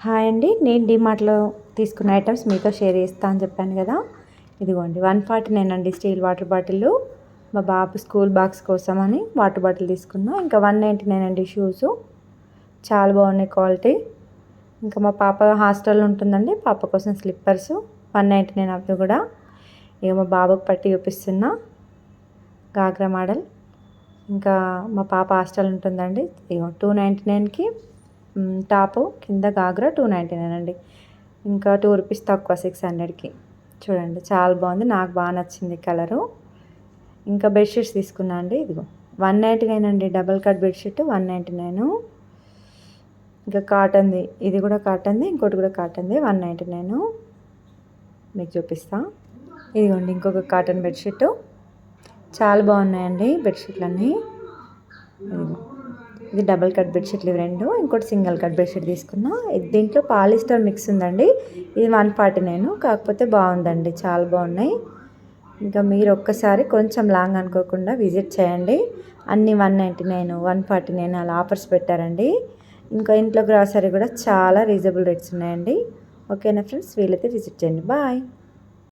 Hi అండి, నేను డీమార్ట్లో తీసుకున్న ఐటమ్స్ మీతో షేర్ చేస్తా అని చెప్పాను కదా. ఇదిగోండి 149 అండి స్టీల్ వాటర్ బాటిల్. మా బాబు స్కూల్ బాక్స్ కోసం అని వాటర్ బాటిల్ తీసుకున్నా. ఇంకా 199 అండి షూస్, చాలా బాగున్నాయి క్వాలిటీ. ఇంకా మా పాప హాస్టల్లో ఉంటుందండి, పాప కోసం స్లిప్పర్స్ 199 అవి కూడా. ఇక మా బాబుకి పట్టి చూపిస్తున్నా, గాగ్రా మోడల్. ఇంకా మా పాప హాస్టల్ ఉంటుందండి. ఇగో 299కి టాపు, కింద గాగ్రా 299 అండి. ఇంకా 2 రూపీస్ తక్కువ 600కి. చూడండి చాలా బాగుంది, నాకు బాగా నచ్చింది కలరు. ఇంకా బెడ్షీట్స్ తీసుకున్నా అండి. ఇదిగో 199 అండి, డబల్ కట్ బెడ్షీట్ 199. ఇంకా కాటన్ది, ఇది కూడా కాటన్ది, ఇంకోటి కూడా కాటన్ది 199. మీకు చూపిస్తా. ఇదిగోండి ఇంకొక కాటన్ బెడ్షీట్. చాలా బాగున్నాయండి బెడ్షీట్లన్నీ. ఇది డబల్ కట్ బెడ్షీట్లు ఇవి రెండు. ఇంకోటి సింగిల్ కట్ బెడ్షీట్ తీసుకున్నా. దీంట్లో పాలిస్టర్ మిక్స్ ఉందండి. ఇది 149, కాకపోతే బాగుందండి, చాలా బాగున్నాయి. ఇంకా మీరు ఒక్కసారి కొంచెం లాంగ్ అనుకోకుండా విజిట్ చేయండి. అన్నీ 199, 149 అలా ఆఫర్స్ పెట్టారండి. ఇంకా ఇంట్లో గ్రాసరీ కూడా చాలా రీజనబుల్ రేట్స్ ఉన్నాయండి. ఓకేనా ఫ్రెండ్స్, వీలైతే విజిట్ చేయండి. బాయ్.